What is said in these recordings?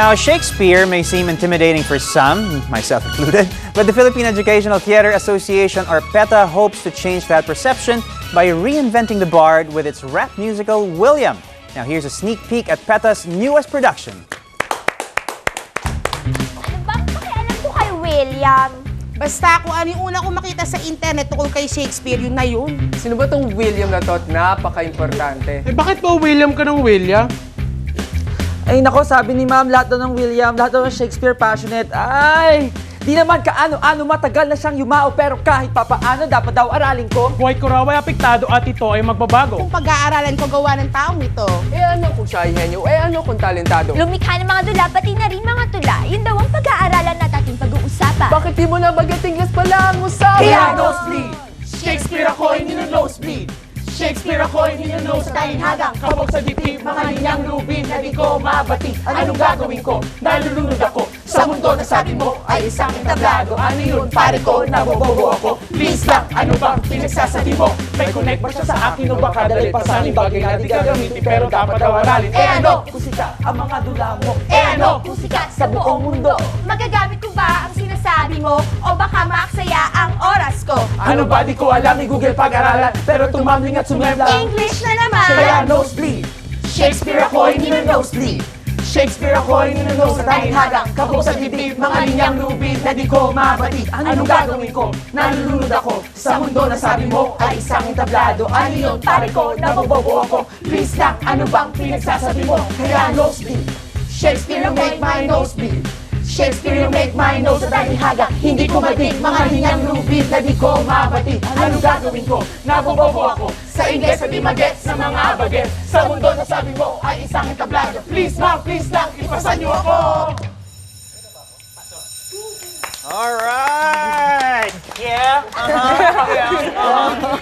Now, Shakespeare may seem intimidating for some, myself included, but the Philippine Educational Theater Association, or PETA, hopes to change that perception by reinventing the bard with its rap musical, William. Now, here's a sneak peek at PETA's newest production. Ano ba? Pakialam ko kay William. Basta kung ano yung una kong makita sa internet tungkol kay Shakespeare, yun na yun. Sino ba tong William na to at napaka-importante? Eh bakit ba William ka ng William? Ay nako, sabi ni ma'am, lahat daw ng William, lahat daw ng Shakespeare passionate. Ay, di naman kaano-ano matagal na siyang yumao, pero kahit papaano dapat daw aralin ko. Buhay ko raw ay apektado at ito ay magbabago. Kung pag-aaralan ko gawa ng taong ito. Eh ano kung siya ay henyo? Eh ano kung talentado? Lumikha ng mga dula, pati na rin mga tula. Yun daw ang pag-aaralan na ating pag-uusapan. Bakit di mo na bagat Ingles pala ang usapan? Kaya nosebleed! Shakespeare ako ay nino-nosebleed! Shakespeare ako ay nino-nose sa talinhagang kabog sa dibdib, mga linyang lubid na di ko mabati. Anong gagawin ko? Nalulunod ako sa mundo na sabi mo ay isang entablado. Ano yun, pare ko? Nabobobo ako. Please lang, ano bang pinagsasabi mo? May connect ba siya sa akin o baka dali pa sa aling bagay na di gagamitin pero dapat daw aralin? Eh ano? Kung sikat ang mga dula mo, Eh ano? Kung sikat sa buong mundo. Magagamit ko ba ang sinasabi mo? O baka maaksaya ang oras ko? Ano ba? Di ko alam, i-Google pag-aralan pero tumambling at sumembla. English na naman! Kaya nosebleed! Shakespeare ako ay nino-nosebleed! Shakespeare ako ay nino-nose sa talinhagang kabog sa dibdib, mga linyang lubid na di ko mabati. Anong gagawin ko? Nalulunod ako sa mundo na sabi mo ay isang entablado. Ano yun, pare ko? Nabobobo ako. Please lang, ano bang pinagsasabi mo? Kaya nosebleed! Shakespeare, you make my nose bleed. Shakespeare, you make my nose sa talinhagang hindi ko madig, mga linyang lubid na di ko mabati. Anong gagawin ko? Nabobobo ako sa Ingles at di magets sa mga bagets. Sa mundo na sabi mo ay isang entablado. Please ma'am, please lang, ipasan niyo ako! Alright! Yeah!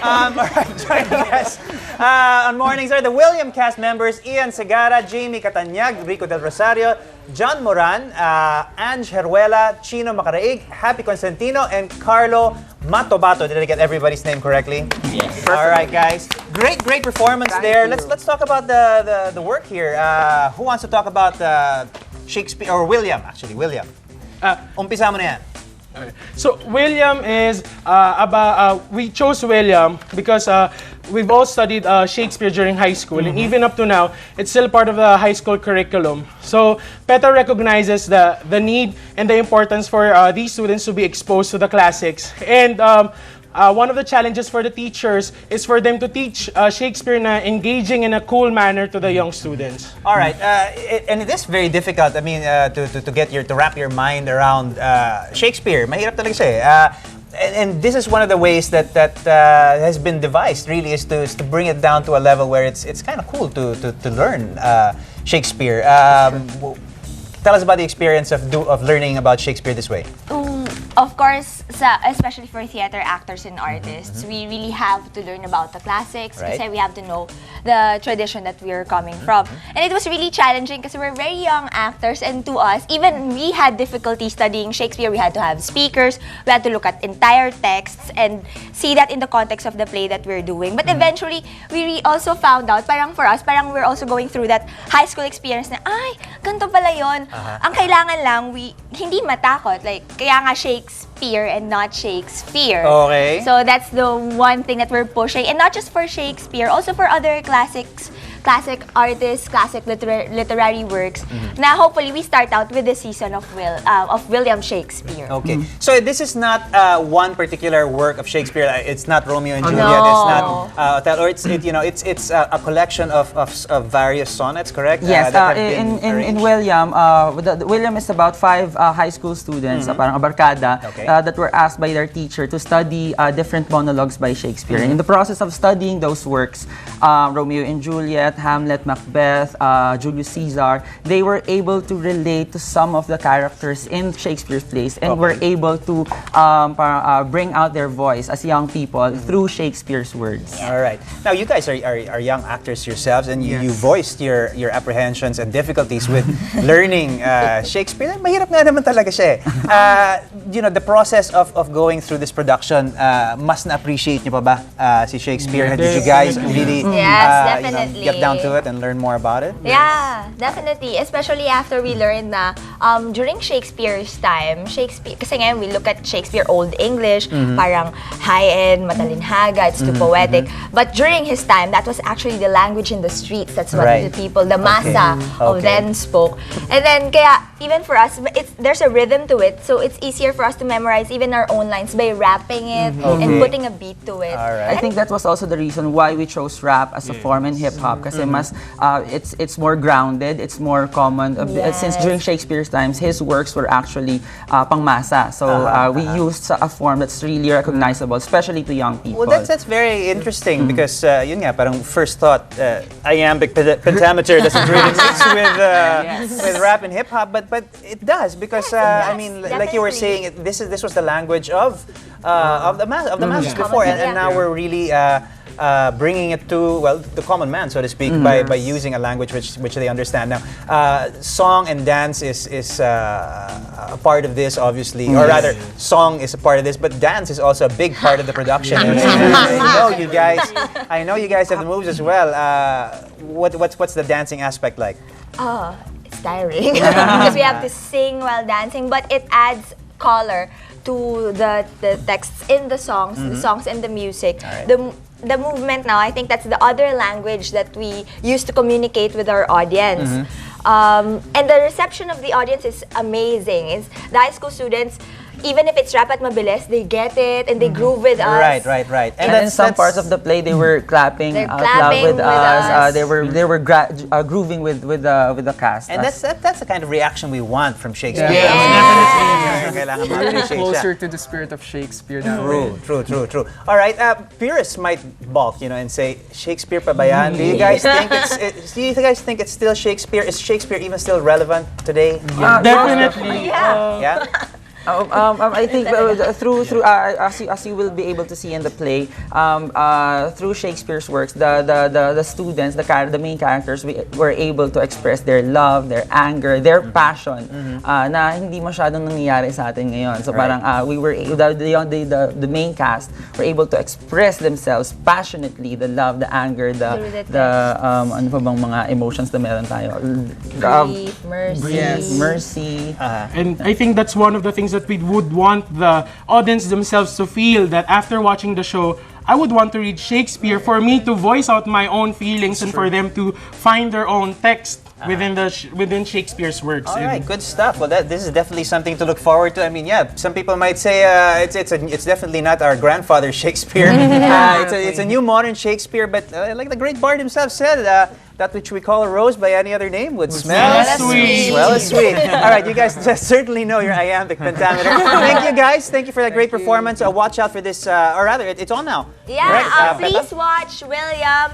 Alright, joining us on Mornings are the William cast members Ian Segarra, Jamie Catanyag, Rico Del Rosario, John Moran, Ange Heruela, Chino Macaraig, Happy Constantino, and Carlo Matobato. Did I get everybody's name correctly? Yes. Alright, guys. Great performance there. Let's talk about the work here. Who wants to talk about Shakespeare, or William, actually, William? Umpisa mo na yan. So William is we chose William because we've all studied Shakespeare during high school, and even up to now, it's still part of the high school curriculum. So PETA recognizes the need and the importance for these students to be exposed to the classics. And one of the challenges for the teachers is for them to teach Shakespeare na engaging in a cool manner to the young students. All right, and it is very difficult. I mean, to wrap your mind around Shakespeare. Mahirap talaga siya eh. And this is one of the ways that has been devised. Really, is to bring it down to a level where it's kind of cool to learn Shakespeare. Tell us about the experience of learning about Shakespeare this way. Of course, especially for theater actors and artists, we really have to learn about the classics Right. kasi we have to know the tradition that we're coming from. And it was really challenging because we're very young actors, and to us, even we had difficulty studying Shakespeare. We had to have speakers, we had to look at entire texts and see that in the context of the play that we're doing. But eventually, we also found out, parang for us, parang we're also going through that high school experience na, ay, ganito pala yun. Ang kailangan lang, hindi matakot. Like, kaya nga Shakespeare and not Shakespeare. Okay. So that's the one thing that we're pushing, and not just for Shakespeare, also for other classic artists, classic literary works. Na hopefully we start out with the season of William Shakespeare. Okay, so this is not one particular work of Shakespeare. It's not Romeo and Juliet. No. It's not Othello. Or it's a collection of various sonnets. Correct? Yes, that have been in arranged? William, William is about 5 high school students, parang abarkada, Okay. that were asked by their teacher to study different monologues by Shakespeare. In the process of studying those works, Romeo and Juliet, Hamlet, Macbeth, Julius Caesar, they were able to relate to some of the characters in Shakespeare's plays, and were able to bring out their voice as young people through Shakespeare's words. All right. Now, you guys are young actors yourselves, and you voiced your apprehensions and difficulties with learning Shakespeare. Mahirap nga naman talaga siya eh. The process of going through this production, mas na-appreciate niyo pa ba si Shakespeare? Did you guys really Yes, definitely. get get down to it and learn more about it? Yeah, definitely. Especially after we learned na during Shakespeare's time, kasi ngayon we look at Shakespeare Old English, parang high-end, matalinhaga, it's too poetic. But during his time, that was actually the language in the streets. That's what Right. the people, the masa of Okay. then spoke. And then, kaya, even for us, there's a rhythm to it, so it's easier for us to memorize even our own lines by rapping it and putting a beat to it. All right. I think that was also the reason why we chose rap as a form in hip hop kasi mas it's more grounded, it's more common since during Shakespeare's times his works were actually pangmasa. So we used a form that's really recognizable, especially to young people. Well, that's very interesting because yun nga, parang first thought, iambic pentameter doesn't really mix with rap and hip hop, but it does because I mean, like you were saying, this was the language of the masses before, and now we're really bringing it to the common man, so to speak, by using a language which they understand. Now, song and dance is a part of this, obviously, or rather, song is a part of this, but dance is also a big part of the production. And I know you guys have the moves as well. What's the dancing aspect like? Oh, it's tiring because we have to sing while dancing, but it adds color to the texts in the songs and the music. The movement now, I think that's the other language that we use to communicate with our audience. And the reception of the audience is amazing. It's the high school students, even if it's rap at mabilis, they get it and they groove with us. Right. And in some parts of the play, they were clapping, They're out clapping loud with with us. us. They were grooving with the cast. And that's the kind of reaction we want from Shakespeare. Really closer to the spirit of Shakespeare that way. True. All right, purists might balk, and say Shakespeare pa ba yan? Do you guys think it's still Shakespeare? Is Shakespeare even still relevant today? Definitely. Yeah. I think through as you will be able to see in the play, through Shakespeare's works, the students, the main characters, were able to express their love, their anger, their passion, na hindi masyadong nangyayari sa atin ngayon. So parang we were the main cast were able to express themselves passionately, the love, the anger, the ano pa bang mga emotions na meron tayo. Grief, mercy. Mercy. And I think that's one of the things that we would want the audience themselves to feel, that after watching the show, I would want to read Shakespeare for me to voice out my own feelings and for them to find their own text within Shakespeare's works. All right, good stuff. Well, this is definitely something to look forward to. I mean, yeah, some people might say it's definitely not our grandfather Shakespeare. It's a new modern Shakespeare, but like the great bard himself said, that which we call a rose by any other name would smell sweet. Smell as sweet. All right, you guys just certainly know your iambic pentameter. Thank you, guys. Thank you for that great performance. Watch out for this, or rather, it's on now. Yeah, Right? please watch William,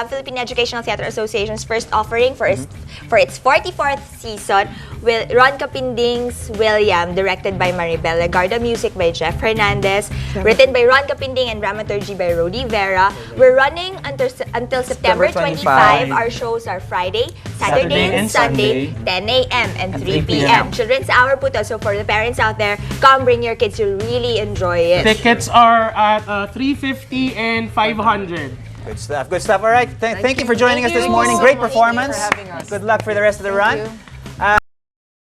Philippine Educational Theater Association's first offering for its 44th season. Ron Capinding's William, directed by Maribel. Legarda, music by Jeff Hernandez. Written by Ron Capinding and dramaturgy by Rodi Vera. We're running until September 25. Our shows are Friday, Saturday, and Sunday, 10 a.m. and 3 p.m. Children's Hour po to. So for the parents out there, come bring your kids. You'll really enjoy it. Tickets are at $350 and $500. Good stuff. All right. Thank you for joining us this morning. Great performance. Thank you for having us. Good luck for the rest of the run.